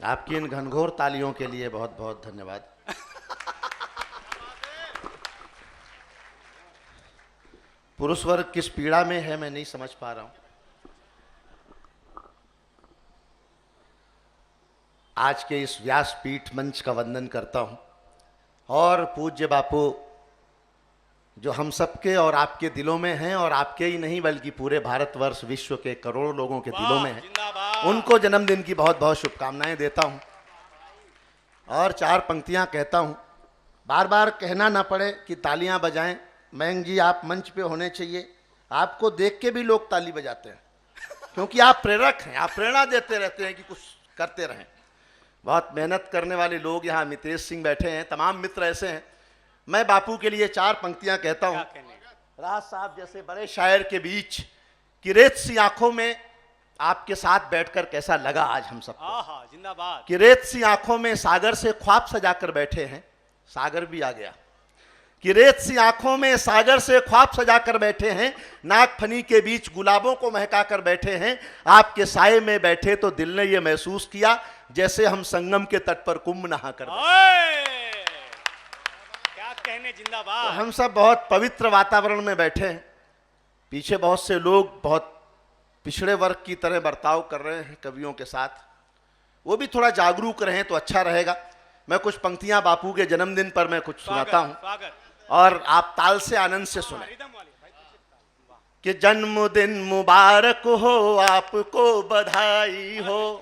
आपकी इन घनघोर तालियों के लिए बहुत बहुत धन्यवाद। पुरुष वर्ग किस पीड़ा में है मैं नहीं समझ पा रहा हूं। आज के इस व्यासपीठ मंच का वंदन करता हूं और पूज्य बापू जो हम सबके और आपके दिलों में हैं, और आपके ही नहीं बल्कि पूरे भारतवर्ष विश्व के करोड़ों लोगों के दिलों में हैं, उनको जन्मदिन की बहुत बहुत शुभकामनाएं देता हूं। और चार पंक्तियां कहता हूं, बार बार कहना ना पड़े कि तालियां बजाएं। मयंक जी आप मंच पे होने चाहिए, आपको देख के भी लोग ताली बजाते हैं क्योंकि आप प्रेरक हैं, आप प्रेरणा देते रहते हैं कि कुछ करते रहें। बहुत मेहनत करने वाले लोग यहाँ मितेश सिंह बैठे हैं, तमाम मित्र ऐसे हैं। मैं बापू के लिए चार पंक्तियां कहता हूं। राज साहब जैसे बड़े शायर के बीच कि रेत सी आंखों में आपके साथ बैठकर कैसा लगा आज हम सबको। जिंदाबाद। कि रेत सी आंखों में सागर से ख्वाब सजाकर बैठे हैं, सागर भी आ गया। कि रेत सी आंखों में सागर से ख्वाब सजाकर बैठे हैं, नागफनी के बीच गुलाबों को महकाकर बैठे हैं। आपके साये में बैठे तो दिल ने यह महसूस किया जैसे हम संगम के तट पर कुंभ नहाकर क्या कहने। जिंदाबाद। तो हम सब बहुत पवित्र वातावरण में बैठे हैं। पीछे बहुत से लोग बहुत पिछड़े वर्ग की तरह बर्ताव कर रहे हैं कवियों के साथ, वो भी थोड़ा जागरूक रहें तो अच्छा रहेगा। मैं कुछ पंक्तियां बापू के जन्मदिन पर मैं कुछ सुनाता हूं और आप ताल से आनंद से सुने। कि जन्मदिन मुबारक हो, आपको बधाई हो।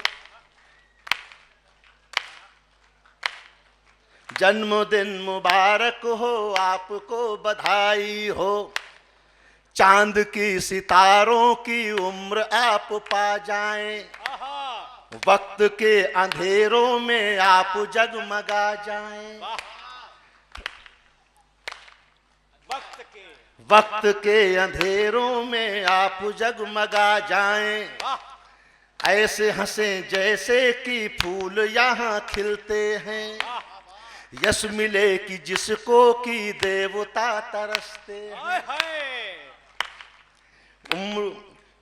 जन्मदिन मुबारक हो, आपको बधाई हो। चांद की सितारों की उम्र आप पा जाएं, वक्त के अंधेरों में आप जगमगा जाएं। वक्त के अंधेरों में आप जगमगा जाएं। ऐसे हंसे जैसे कि फूल यहाँ खिलते हैं, यश मिले कि जिसको कि देवता तरसते हैं। उम्र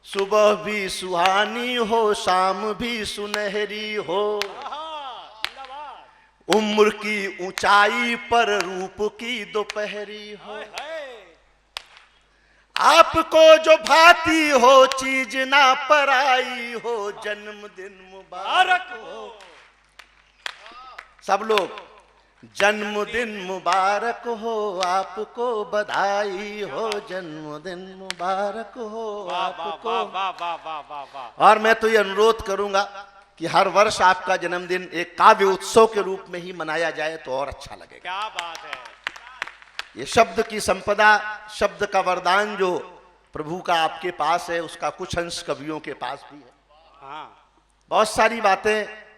सुबह भी सुहानी हो, शाम भी सुनहरी हो। उम्र की ऊंचाई पर रूप की दोपहरी हो। आपको जो भाती हो चीज ना पराई हो, जन्मदिन मुबारक हो। सब लोग जन्मदिन मुबारक हो, आपको बधाई हो। जन्मदिन मुबारक हो आपको। और मैं तो ये अनुरोध करूंगा कि हर वर्ष आपका जन्मदिन एक काव्य उत्सव के रूप में ही मनाया जाए तो और अच्छा लगेगा। क्या बात है। ये शब्द की संपदा, शब्द का वरदान जो प्रभु का आपके पास है, उसका कुछ अंश कवियों के पास भी है। बहुत सारी बातें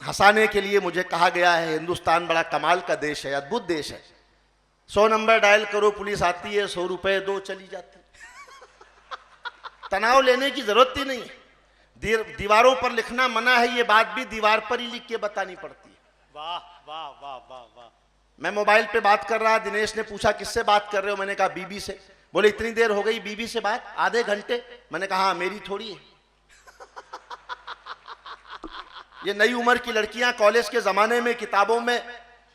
हंसाने के लिए मुझे कहा गया है, हिंदुस्तान बड़ा कमाल का देश है, अद्भुत देश है। 100 नंबर डायल करो, पुलिस आती है, 100 रुपए दो, चली जाती। तनाव लेने की जरूरत ही नहीं है। दीवारों पर लिखना मना है, ये बात भी दीवार पर ही लिख के बतानी पड़ती है। वाह वाह वाह वाह वाह। मैं मोबाइल पे बात कर रहा, दिनेश ने पूछा किससे बात कर रहे हो, मैंने कहा बीबी से। बोले इतनी देर हो गई बीबी से बात, आधे घंटे। मैंने कहा हाँ, मेरी थोड़ी है। ये नई उम्र की लड़कियां कॉलेज के जमाने में किताबों में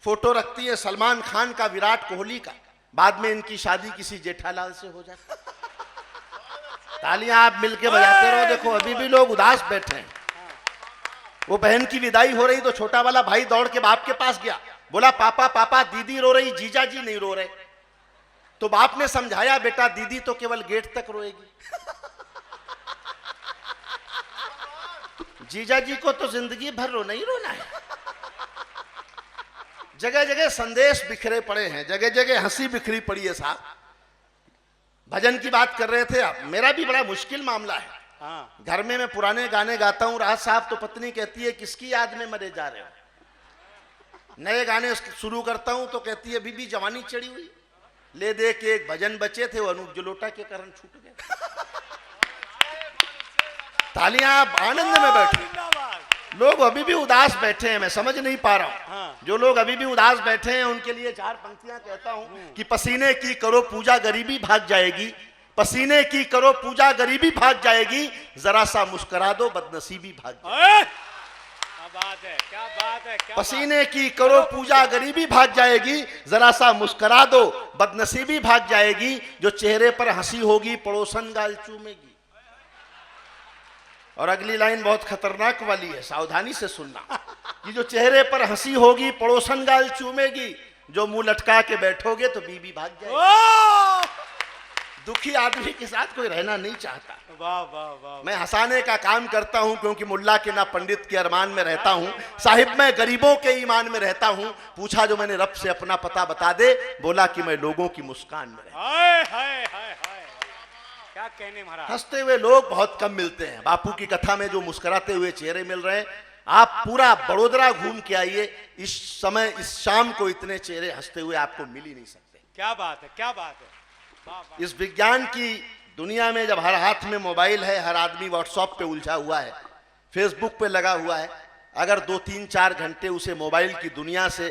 फोटो रखती है सलमान खान का, विराट कोहली का, बाद में इनकी शादी किसी जेठालाल से हो जाती। तालियां आप मिलके बजाते रहो। देखो अभी भी लोग उदास बैठे हैं। वो बहन की विदाई हो रही तो छोटा वाला भाई दौड़ के बाप के पास गया, बोला पापा पापा दीदी रो रही, जीजा जी नहीं रो रहे। तो बाप ने समझाया, बेटा दीदी तो केवल गेट तक रोएगी, जीजा जी को तो जिंदगी भर रोना ही रोना है। जगह जगह संदेश बिखरे पड़े हैं, जगह जगह हंसी बिखरी पड़ी है। साहब भजन की बात कर रहे थे आप, मेरा भी बड़ा मुश्किल मामला है। घर में मैं पुराने गाने गाता हूँ, राज साहब तो पत्नी कहती है किसकी याद में मरे जा रहे हो। नए गाने शुरू करता हूँ तो कहती है बीबी जवानी चढ़ी हुई। ले दे के एक भजन बचे थे, वो अनूप जलोटा के कारण छूट गए। तालियां आप आनंद में बैठे। लोग अभी भी उदास बैठे हैं, मैं समझ नहीं पा रहा हूं। जो लोग अभी भी उदास बैठे हैं उनके लिए चार पंक्तियां कहता हूं कि पसीने की करो पूजा गरीबी भाग जाएगी, पसीने की करो पूजा गरीबी भाग जाएगी, जरा सा मुस्कुरा दो बदनसीबी भाग जाएगी। बात है, क्या बात है, क्या पसीने की करो पूजा, गरीबी भाग जाएगी, जरा सा मुस्कुरा दो, बदनसीबी भाग जाएगी, जो चेहरे पर हंसी होगी पड़ोसन गाल चूमेगी। और अगली लाइन बहुत खतरनाक वाली है, सावधानी से सुनना, कि जो चेहरे पर हंसी होगी पड़ोसन गाल चूमेगी, जो मुंह लटका के बैठोगे तो बीबी भाग जाएगी। वाह दुखी आदमी के साथ कोई रहना नहीं चाहता। वाह वाह वाह। मैं हंसाने का काम करता हूं, क्योंकि मुल्ला के ना पंडित के अरमान में रहता हूं, साहिब मैं गरीबों के ईमान में रहता हूं। पूछा जो मैंने रब से अपना पता बता दे, बोला कि मैं लोगों की मुस्कान में रहता हूं। हाय हाय हाय हाय, क्या कहने महाराज। हंसते हुए लोग बहुत कम मिलते हैं। बापू की कथा में जो मुस्कुराते हुए चेहरे मिल रहे हैं, आप पूरा बड़ोदरा घूम के आइए, इस समय इस शाम को इतने चेहरे हंसते हुए आपको मिल ही नहीं सकते। क्या बात है, क्या बात है। वाह वाह। इस विज्ञान की दुनिया में जब हर हाथ में मोबाइल है, हर आदमी व्हाट्सएप पे उलझा हुआ है, फेसबुक पे लगा हुआ है, अगर 2-3-4 घंटे उसे मोबाइल की दुनिया से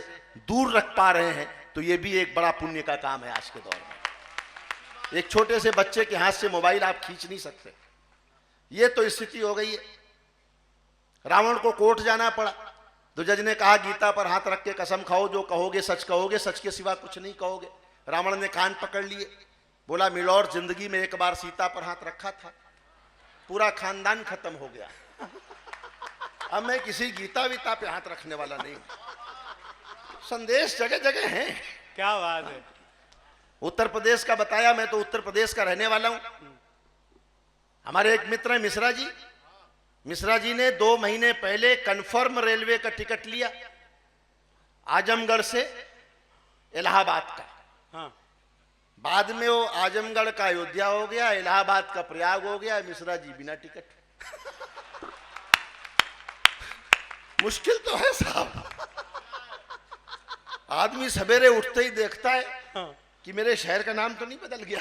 दूर रख पा रहे हैं तो ये भी एक बड़ा पुण्य का काम है। आज के दौर में एक छोटे से बच्चे के हाथ से मोबाइल आप खींच नहीं सकते। ये तो स्थिति हो गई है। रावण को कोर्ट जाना पड़ा तो जज ने कहा गीता पर हाथ रख के कसम खाओ, जो कहोगे सच के सिवा कुछ नहीं कहोगे। रावण ने कान पकड़ लिए, बोला मिलॉर्ड, जिंदगी में एक बार सीता पर हाथ रखा था, पूरा खानदान खत्म हो गया, अब मैं किसी गीता वीता पे हाथ रखने वाला नहीं। संदेश जगह जगह हैं। क्या बात है। उत्तर प्रदेश का बताया, मैं तो उत्तर प्रदेश का रहने वाला हूं। हमारे एक मित्र हैं मिश्रा जी। मिश्रा जी ने 2 महीने पहले कन्फर्म रेलवे का टिकट लिया, आजमगढ़ से इलाहाबाद का। हाँ। बाद में वो आजमगढ़ का अयोध्या हो गया, इलाहाबाद का प्रयाग हो गया, मिश्रा जी बिना टिकट। मुश्किल तो है साहब। आदमी सवेरे उठते ही देखता है हाँ। कि मेरे शहर का नाम तो नहीं बदल गया।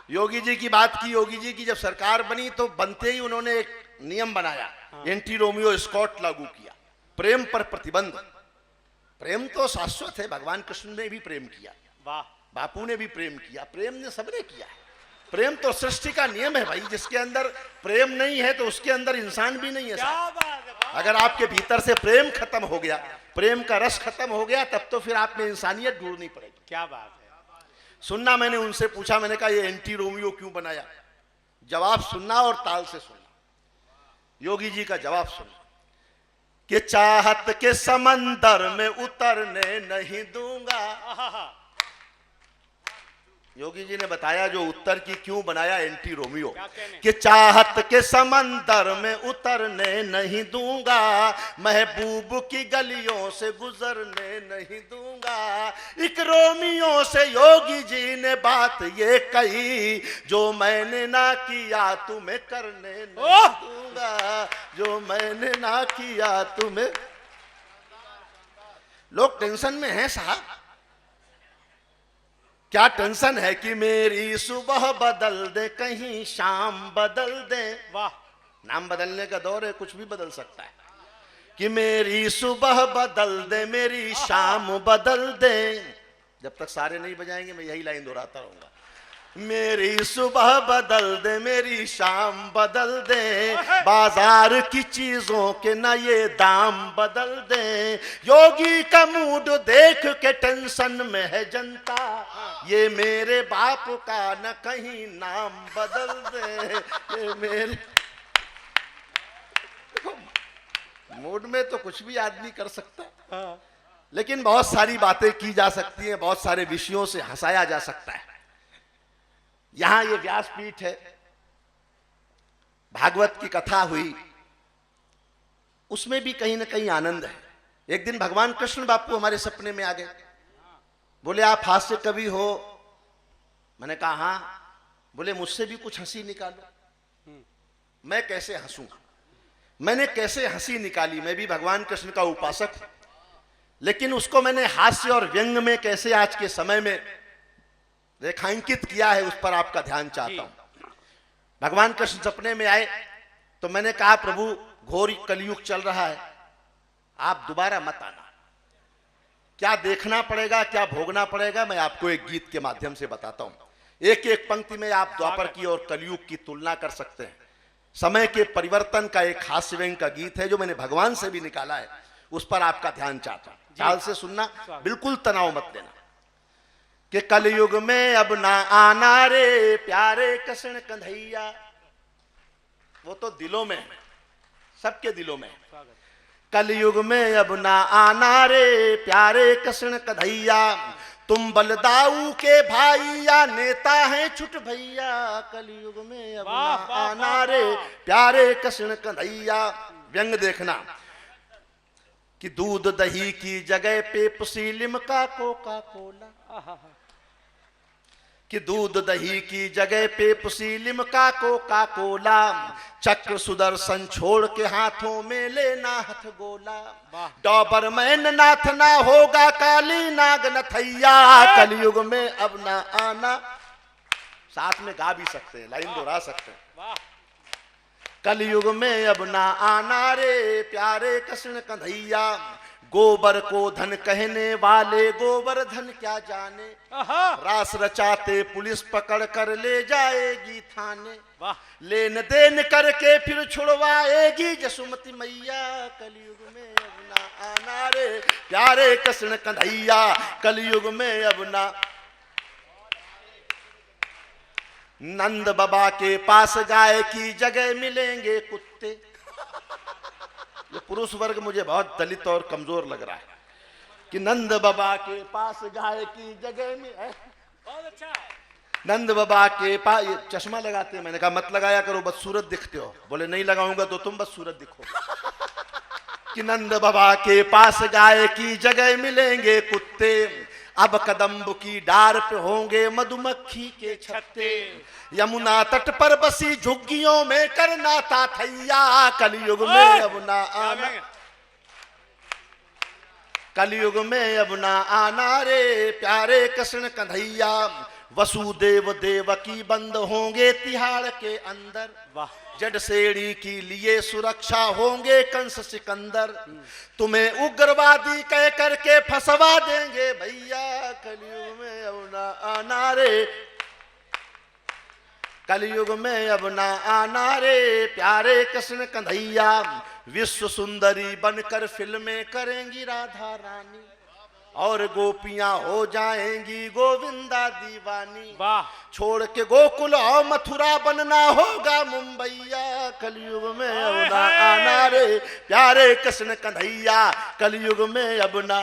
योगी जी की बात की, योगी जी की जब सरकार बनी तो बनते ही उन्होंने एक नियम बनाया, एंटी रोमियो स्कॉट लागू किया, प्रेम पर प्रतिबंध। प्रेम तो शाश्वत है, भगवान कृष्ण ने भी प्रेम किया, वाह। बापू ने भी प्रेम किया, प्रेम ने सबने किया। प्रेम तो सृष्टि का नियम है भाई, जिसके अंदर प्रेम नहीं है तो उसके अंदर इंसान भी नहीं है क्या साहब। बात है। वाह। अगर आपके भीतर से प्रेम खत्म हो गया, प्रेम का रस खत्म हो गया, तब तो फिर आप में इंसानियत ढूंढनी पड़ेगी। क्या बात है। सुनना, मैंने उनसे पूछा, मैंने कहा ये एंटी रोमियो क्यों बनाया? जवाब सुनना और ताल से सुनना। योगी जी का जवाब सुनना कि चाहत के समंदर में उतरने नहीं दूंगा। आहा। योगी जी ने बताया जो उत्तर की क्यों बनाया एंटी रोमियो, क्या कहने? कि चाहत के समंदर में उतरने नहीं दूंगा, महबूब की गलियों से गुजरने नहीं दूंगा। एक रोमियो से योगी जी ने बात ये कही, जो मैंने ना किया तुम्हें करने नहीं दूंगा, जो मैंने ना किया तुम्हें। लोग टेंशन में हैं साहब। क्या टेंशन है कि मेरी सुबह बदल दे, कहीं शाम बदल दे। वाह। नाम बदलने का दौर है, कुछ भी बदल सकता है। कि मेरी सुबह बदल दे, मेरी शाम बदल दे। जब तक सारे नहीं बजाएंगे मैं यही लाइन दोहराता रहूंगा। मेरी सुबह बदल दे, मेरी शाम बदल दे, बाजार की चीजों के न ये दाम बदल दे। योगी का मूड देख के टेंशन में है जनता, ये मेरे बाप का न कहीं नाम बदल दे, ये मेरे। मूड में तो कुछ भी आदमी कर सकता है, हाँ। लेकिन बहुत सारी बातें की जा सकती हैं, बहुत सारे विषयों से हंसाया जा सकता है। यहां ये व्यासपीठ है, भागवत की कथा हुई, उसमें भी कहीं ना कहीं आनंद है। एक दिन भगवान कृष्ण बापू हमारे सपने में आ गए, बोले आप हास्य कवि हो? मैंने कहा हाँ। बोले मुझसे भी कुछ हंसी निकालो। मैं कैसे हंसूंगा? मैंने कैसे हंसी निकाली? मैं भी भगवान कृष्ण का उपासक हूं, लेकिन उसको मैंने हास्य और व्यंग में कैसे आज के समय में रेखांकित किया है, उस पर आपका ध्यान चाहता हूं। भगवान कृष्ण सपने में आए तो मैंने कहा प्रभु घोर कलयुग चल रहा है, आप दोबारा मत आना। क्या देखना पड़ेगा, क्या भोगना पड़ेगा, मैं आपको एक गीत के माध्यम से बताता हूं। एक एक पंक्ति में आप द्वापर की और कलयुग की तुलना कर सकते हैं। समय के परिवर्तन का एक हास्य व्यंग का गीत है जो मैंने भगवान से भी निकाला है, उस पर आपका ध्यान चाहता हूं। ख्याल से सुनना, बिल्कुल तनाव मत लेना। कि कलयुग में अब ना आना रे प्यारे कृष्ण कन्हैया, वो तो दिलों में है, सबके दिलों में है। कलयुग में अब ना आना रे प्यारे कृष्ण कन्हैया, तुम बलदाऊ के भाई या नेता हैं छुट भैया। कलयुग में अब ना आना रे प्यारे कृष्ण कन्हैया। व्यंग देखना कि दूध दही की जगह पे पुसी लिमका कोका कोला, कि दूध दही की जगह पे पुसी लिमका कोका कोला, चक्र सुदर्शन छोड़ के हाथों में लेना हथ गोला, डॉबरमैन नाथ ना होगा काली नाग नथैया। कलयुग में अब ना आना, साथ में गा भी सकते हैं, लाइन दोहरा सकते हैं। कलयुग में अब ना आना रे प्यारे कृष्ण कन्हैया, गोबर को धन कहने वाले गोवर्धन क्या जाने, रास रचाते पुलिस पकड़ कर ले जाएगी थाने, लेन देन करके फिर छुड़वाएगी जसुमती मैया। कलयुग में अब ना आना रे प्यारे कृष्ण कन्हैया, कलयुग में अब ना। नंद बाबा के पास गाय की जगह मिलेंगे कुत्ते, ये पुरुष वर्ग मुझे बहुत दलित और कमजोर लग रहा है कि नंद बाबा के पास गाय की जगह में है। बहुत अच्छा है। नंद बाबा के पास, ये चश्मा लगाते हैं, मैंने कहा मत लगाया करो बदसूरत दिखते हो, बोले नहीं लगाऊंगा तो तुम बदसूरत दिखो। कि नंद बाबा के पास गाय की जगह मिलेंगे कुत्ते, अब कदम्ब की डार पे होंगे मधुमक्खी के छत्ते, यमुना तट पर बसी झुग्गियों में करना था थैया। कलयुग में अब ना आना, कलयुग में अब ना आना रे प्यारे कृष्ण कन्हैया, वसुदेव देवकी बंद होंगे तिहाड़ के अंदर, जडसेड़ी की लिए सुरक्षा होंगे कंस सिकंदर, तुम्हें उग्रवादी कह करके फंसवा देंगे भैया। कलयुग में अब ना आना रे, कलयुग में अब ना आना रे प्यारे कृष्ण कन्हैया, विश्व सुंदरी बनकर फिल्में करेंगी राधा रानी, और गोपियां हो जाएंगी गोविंदा दीवानी, छोड़ के गोकुल और मथुरा बनना होगा मुंबईया। कलयुग में अब ना आना रे प्यारे कृष्ण कन्हैया, कलयुग में अब ना।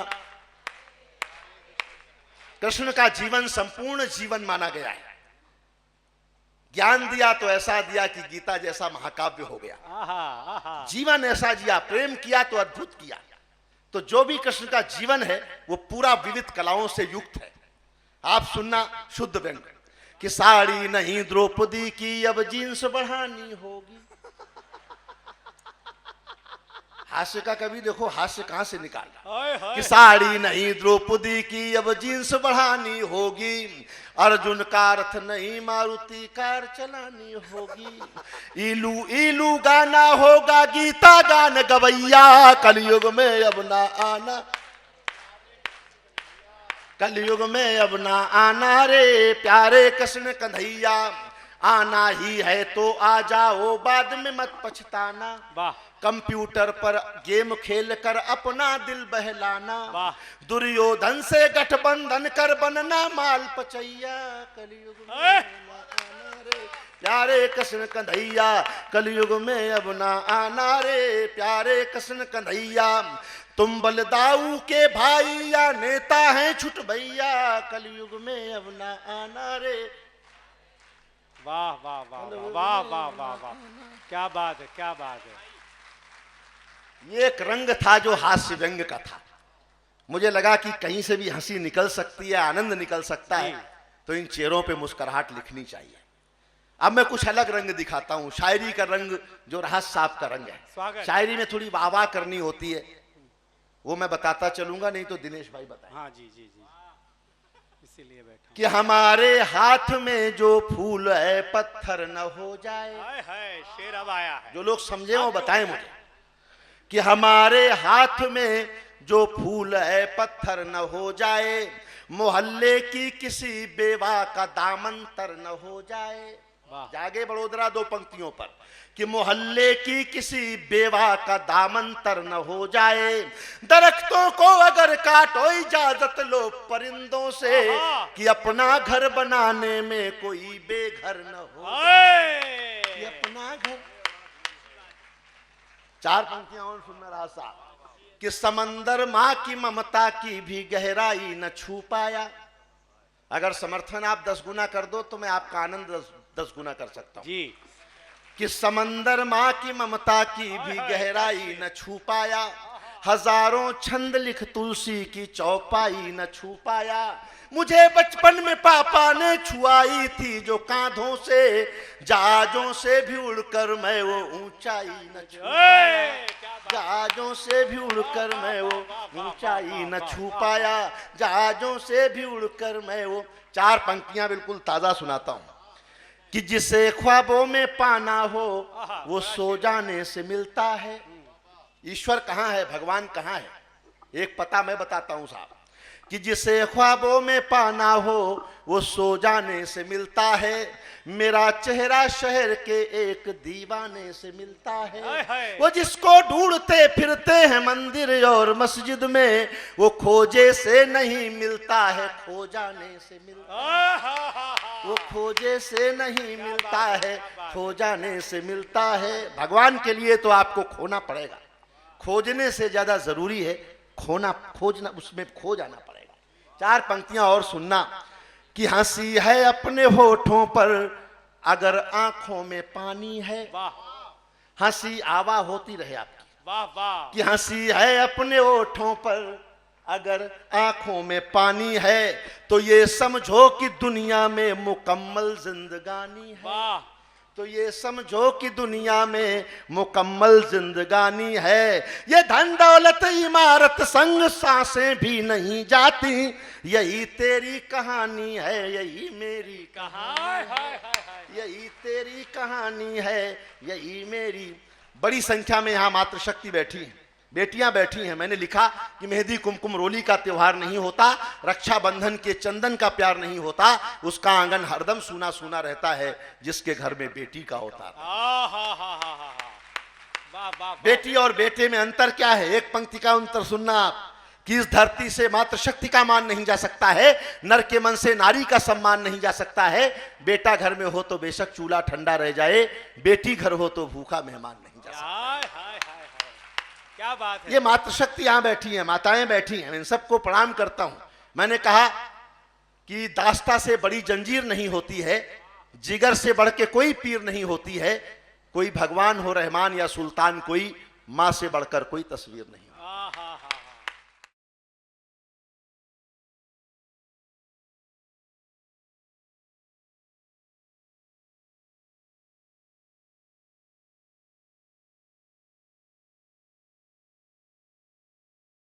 कृष्ण का जीवन संपूर्ण जीवन माना गया है, ज्ञान दिया तो ऐसा दिया कि गीता जैसा महाकाव्य हो गया, जीवन ऐसा जिया, प्रेम किया तो अद्भुत किया। तो जो भी कृष्ण का जीवन है वो पूरा विविध कलाओं से युक्त है। आप सुनना शुद्ध व्यंग कि साड़ी नहीं द्रौपदी की अब जींस बढ़ानी होगी। हास्य का कभी देखो हास्य कहां से निकाला कि साड़ी नहीं द्रौपदी की अब जींस बढ़ानी होगी, अर्जुन का रथ नहीं मारुति कार चलानी होगी, इलू इलू गाना होगा गीता गान गवैया। कलयुग में अब ना आना, कलयुग में अब ना आना रे प्यारे कृष्ण कन्हैया, आना ही है तो आ जाओ बाद में मत पछताना, कंप्यूटर पर गेम खेल कर अपना दिल बहलाना, दुर्योधन से गठबंधन कर बनना माल पचैया। कलयुग में आना रे प्यारे कृष्ण कन्हैया, कलयुग में अब ना आना रे प्यारे कृष्ण कन्हैया, तुम बलदाऊ के भाई या नेता हैं छुट भैया। कलयुग में अब ना आना रे। वाह वाह वाह वाह वाह वाह वाह, क्या बात है, क्या बात है। ये एक रंग था जो हास्य व्यंग का था, मुझे लगा कि कहीं से भी हंसी निकल सकती है, आनंद निकल सकता है, तो इन चेहरों पे मुस्कुराहट लिखनी चाहिए। अब मैं कुछ अलग रंग दिखाता हूँ, शायरी का रंग जो रहस्य साहब का रंग है। शायरी में थोड़ी वाह करनी होती है, वो मैं बताता चलूंगा, नहीं तो दिनेश भाई बताएं। हाँ जी जी जी, इसीलिए बैठा कि हमारे हाथ में जो फूल है पत्थर न हो जाए। है शेर अब आया है, जो लोग समझे वो बताएं मुझे कि हमारे हाथ में जो फूल है पत्थर न हो जाए, मोहल्ले की किसी बेवा का दामन तर न हो जाए। वाह। जागे बड़ोदरा दो पंक्तियों पर कि मोहल्ले की किसी बेवा का दामन तर न हो जाए, दरख्तों को अगर काटो इजाजत लो परिंदों से, आहा। कि अपना घर बनाने में कोई बेघर न हो, कि अपना घर। चार पंक्तियां और सुनना रहा साहब कि समंदर माँ की ममता की भी गहराई न छू पाया। अगर समर्थन आप 10 गुना कर दो तो मैं आपका आनंद 10 गुना कर सकता हूं जी। कि समंदर माँ की ममता की भी गहराई न छू पाया, हजारों छंद लिख तुलसी की चौपाई न छू पाया। मुझे बचपन में पापा ने छुआई थी जो कांधों से, जहाजों से भी उड़कर मैं वो ऊंचाई न छू पाया, जहाजों से भी उड़कर मैं वो ऊंचाई न छू पाया, जहाजों से भी उड़कर मैं वो। चार पंक्तियां बिल्कुल ताजा सुनाता हूं कि जिसे ख्वाबों में पाना हो वो सो जाने से मिलता है। ईश्वर कहाँ है, भगवान कहाँ है? एक पता मैं बताता हूं साहब कि जिसे ख्वाबों में पाना हो वो सो जाने से मिलता है। मेरा चेहरा शहर के एक दीवाने से मिलता है। वो जिसको ढूंढते फिरते हैं मंदिर और मस्जिद में, वो खोजे से नहीं मिलता है, खो जाने से मिलता है। वो खोजे से नहीं मिलता है, खो जाने से मिलता है। भगवान के लिए तो आपको खोना पड़ेगा, खोजने से ज्यादा जरूरी है खोना, खोजना, उसमें खो जाना पड़ेगा। चार पंक्तियां और सुनना कि हंसी है अपने होठों पर अगर आंखों में पानी है। हंसी आवा होती रहे आपकी, वाह वाह। कि हंसी है अपने होठों पर अगर आंखों में पानी है, तो ये समझो कि दुनिया में मुकम्मल जिंदगानी है। वाह। तो ये समझो कि दुनिया में मुकम्मल जिंदगानी है। ये धन दौलत इमारत संग सांसें भी नहीं जाती, यही तेरी कहानी है, यही मेरी कहानी, यही तेरी कहानी है, यही मेरी। बड़ी संख्या में यहाँ मातृशक्ति बैठी है, बेटियां बैठी हैं। मैंने लिखा कि मेहंदी कुमकुम रोली का त्योहार नहीं होता, रक्षाबंधन के चंदन का प्यार नहीं होता, उसका आंगन हरदम सूना सूना रहता है जिसके घर में बेटी का होता है। बेटी और बेटे में अंतर क्या है? एक पंक्ति का अंतर सुनना आप कि इस धरती से मातृशक्ति का मान नहीं जा सकता है, नर के मन से नारी का सम्मान नहीं जा सकता है। बेटा घर में हो तो बेशक चूल्हा ठंडा रह जाए, बेटी घर हो तो भूखा मेहमान नहीं जा सकता। क्या बात है। ये मातृशक्ति यहां बैठी है, माताएं बैठी हैं, इन सबको प्रणाम करता हूं। मैंने कहा कि दास्ता से बड़ी जंजीर नहीं होती है, जिगर से बढ़ के कोई पीर नहीं होती है, कोई भगवान हो रहमान या सुल्तान, कोई मां से बढ़कर कोई तस्वीर नहीं।